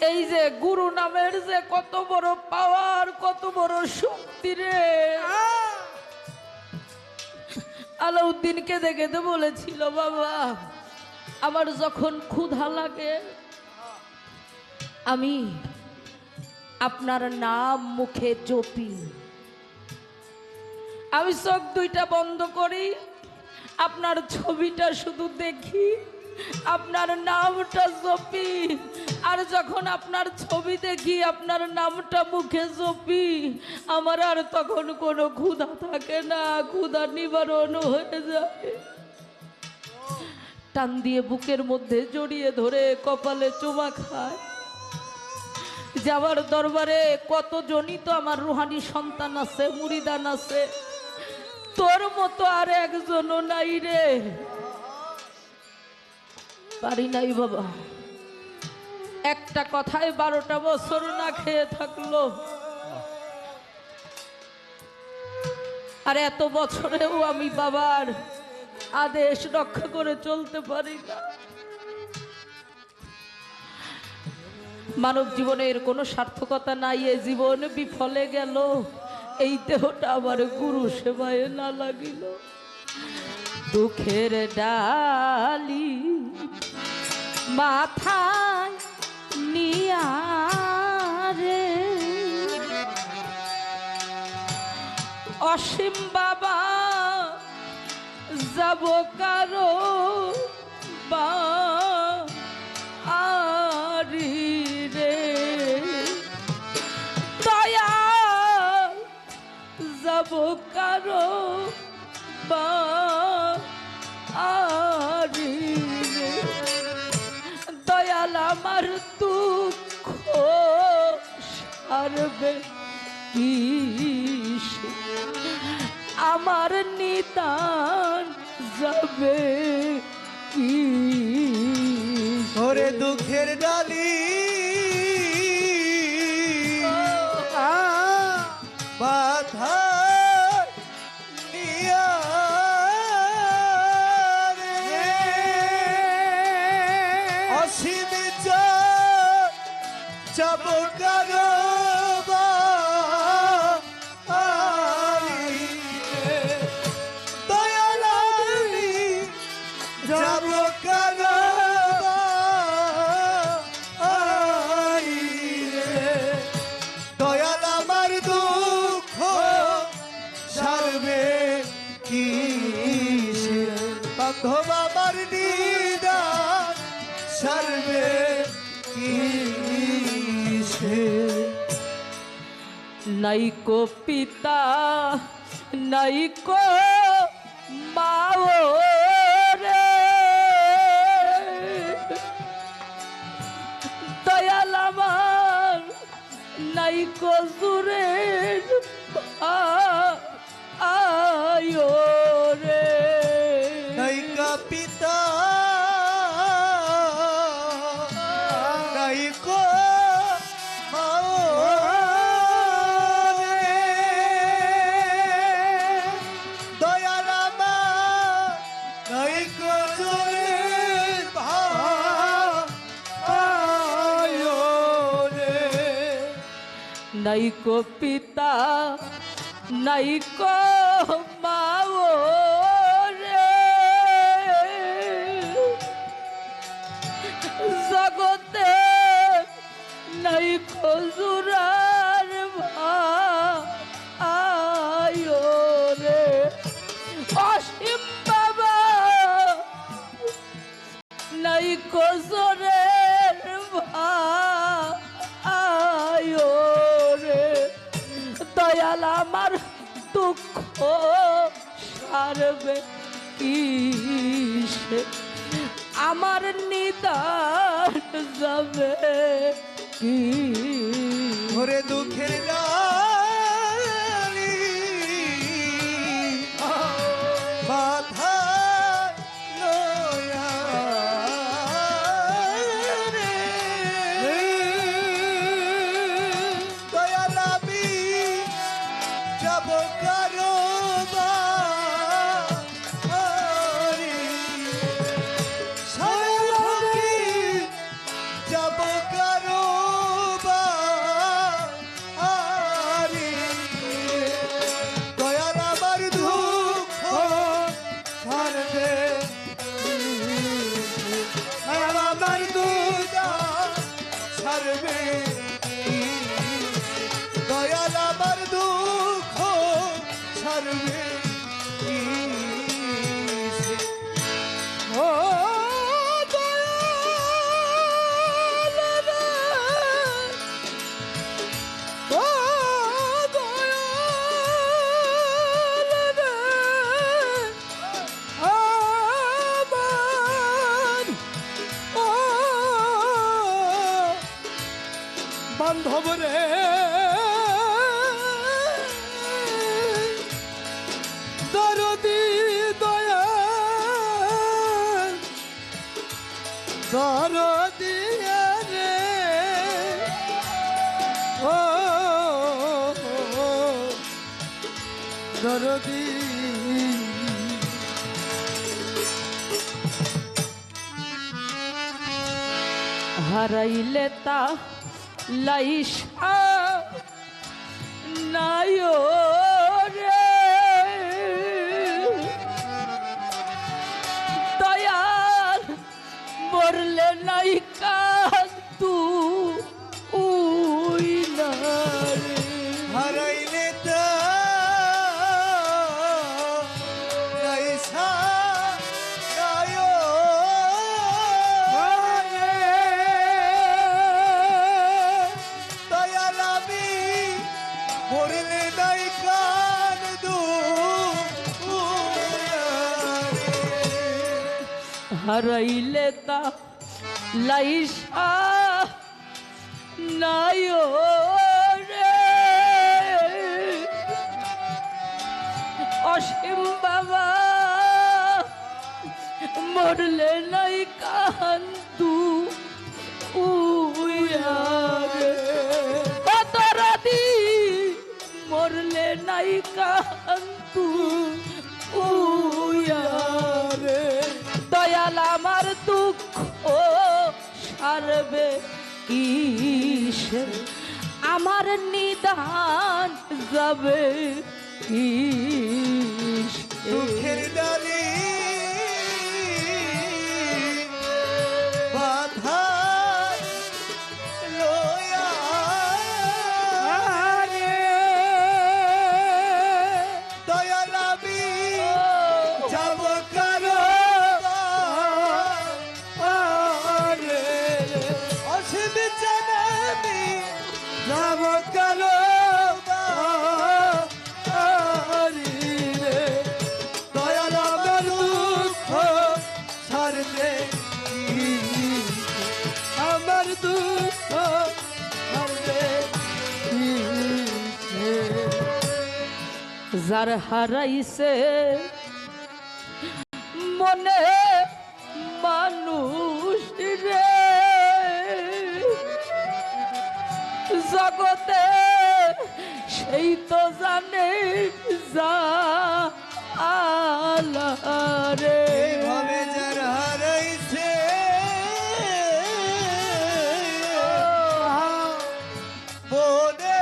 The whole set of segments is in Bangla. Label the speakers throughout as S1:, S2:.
S1: এই যে গুরু নামের যে কত বড় পাওয়ার, কত বড় শক্তি রে। আলাউদ্দিন কেঁদে কেঁদে বলেছিল, বাবা আমার যখন ক্ষুধা লাগে আমি আপনার নাম মুখে জপি, আমি চোখ দুইটা বন্ধ করি, আপনার ছবিটা শুধু দেখি, আপনার নামটা জপি, আর যখন আপনার ছবি দেখি, আপনার নামটা মুখে জপি, আমার আর তখন কোনো ক্ষুধা থাকে না, ক্ষুধা নিবারণ হয়ে যায়। টান দিয়ে বুকের মধ্যে জড়িয়ে ধরে কপালে চুমা খায়। যাবার দরবারে কতজনই তো আমার রুহানি সন্তান আছে, মুরিদান আছে, তোর মতো আর একজনও নাই রে। পারি নাই বাবা। একটা কথায় 12টা বছর না খেয়ে থাকলো, আর এত বছরেও আমি বাবার আদেশ রক্ষা করে চলতে পারি না। মানব জীবনের কোনো সার্থকতা নাই, এই জীবন বিফলে গেল, এই দেহটা আমার গুরু সেবায় না লাগিল। দুঃখের ডালি মাথায় নিয়া রে অসীম বাবা যাব কারো বাড়ি রে, দয়াল যাব কারো বাড়ি রে, দয়াল আমার দুঃখ সারবে কি, আমার নিদান যাবে কি।
S2: ওরে দুঃখের ডালি বাধা নিয়া রে অসীম যাব কারো বাবার নিদান সারবে কিসে।
S1: নাইকো পিতা নাইকো মাও রে, দয়াল আমার নাইকো জুরের আয়ো রে,
S2: নাইকা পিতা নাইকো মাও রে, দয়াল আমার নাইকো জুরের আয়ো রে,
S1: নাইকো পিতা নাইকো মাও রে, জগতে নাইকো জুরার ভাইও রে, অসীম বাবা নাইকো জোরের ভাইও রে, দয়াল আমার দুঃখ সারবে কিসে, আমার নিদান যাবে কি।
S2: ওরে দুঃখের ডালি বাধা লয়া রে, দয়াল আমি যাব কারো বাড়ি, সারা ফকির যাব কারো বান্ধব রে দরদি দয়া দরদি রে ও দরদি
S1: হারাইলে তা লাইসা নায়ো রে দয়াল মরলে নাই কান্দু উই না রে
S2: হারাইলে লাইসা নায়ো দয়াল আমি মরলে নাই কান্দু
S1: হারাইলে তা লাইসা নায়ো রে অসীম বাবা মরলে নাই কান্দু উইয়া রে অতরাদি মরলে নাই কান্দু উইয়া রে দয়াল আমার দুঃখ সারবে কিসে আমার নিদান যাবে কিসে
S2: দুঃখের ডালি বাধা লয়া দয়াল আমি যাব কারো অসীম জানাবি যাব কারো দয়াল আমার দুঃখ সারবে আমার দুঃখ সারবে
S1: যার হারাইছে মনে মানুষ রে জগতে সেই তো জানে যা আলা রে
S2: এইভাবে যার হারাইছে মনে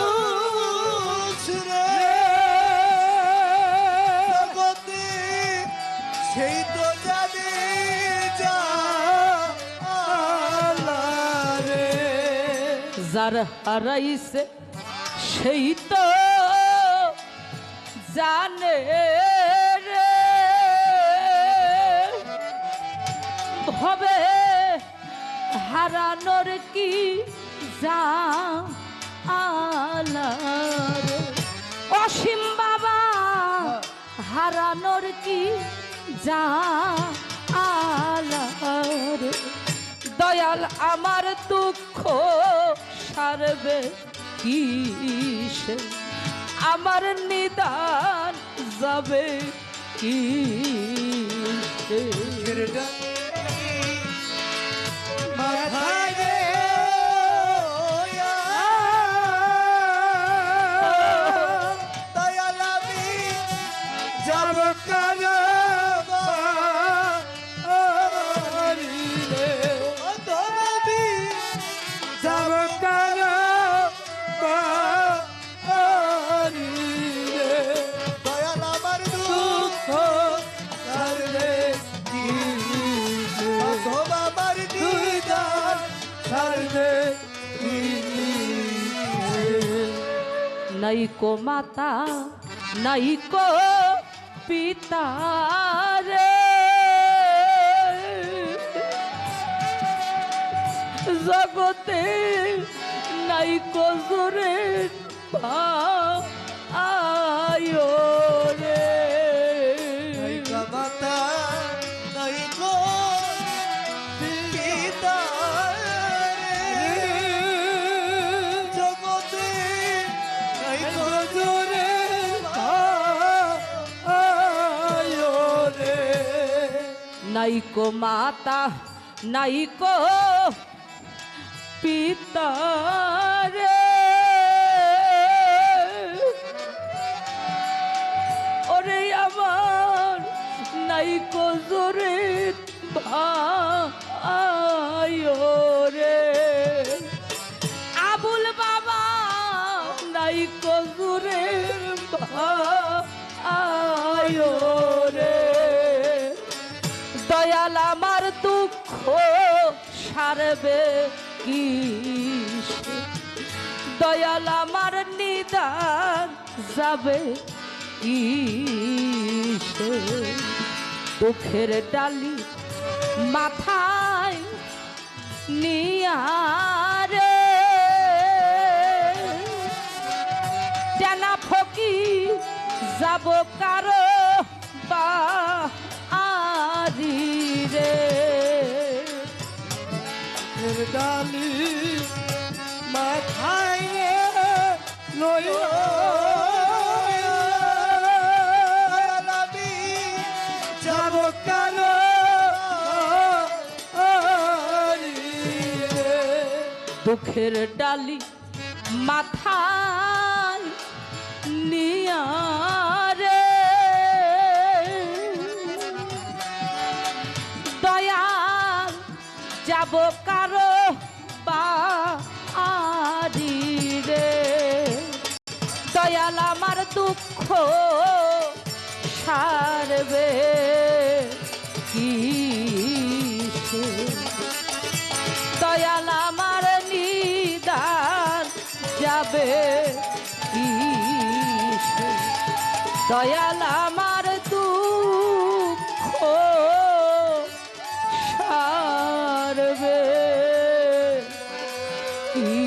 S2: মানুষ রে জগতে সেই তো জানে যা আলা রে
S1: যার হারাইছে সেই তো জানে রে হবে হারানোর কি যা আলা রে অসীম বাবা হারানোর কি যা আলা রে দয়াল আমার দুঃখ সারবে কিসে আমার নিদান যাবে কিসে
S2: মাথায় রে দয়াল আমি যাব কারো যাব কারো দয়াল আমার দুঃখ সারবে আমার নিদান সারবে
S1: নাইকো মাতা নাইকো পিতা রে জগতে নাইকো জোরে আয়ো রে
S2: মাতা নাই গো পিতা
S1: নাইকো মাতা নাইকো পিতা রে, ওরে আমার নাইকো জোরে ভাই রে, আবুল বাবা নাইকো জোরে ভাই রে, দয়াল আমার দুঃখ সারবে কি, দয়াল আমার নিদান যাবে কি, দুঃখের ডালি মাথায় নিয়ারে, জানা ফকি যাব কারো বা আরি রে,
S2: ডালি মাথায় লইয়া যাব কালো
S1: দুঃখের ডালি মাথায় নিয়ারে, দয়াল যাব কারো বাড়ি রে, দয়াল আমার দুঃখ সারবে কি, দয়াল আমার নিদান যাবে কি, দয়াল আমার দুঃখ সারবে কি।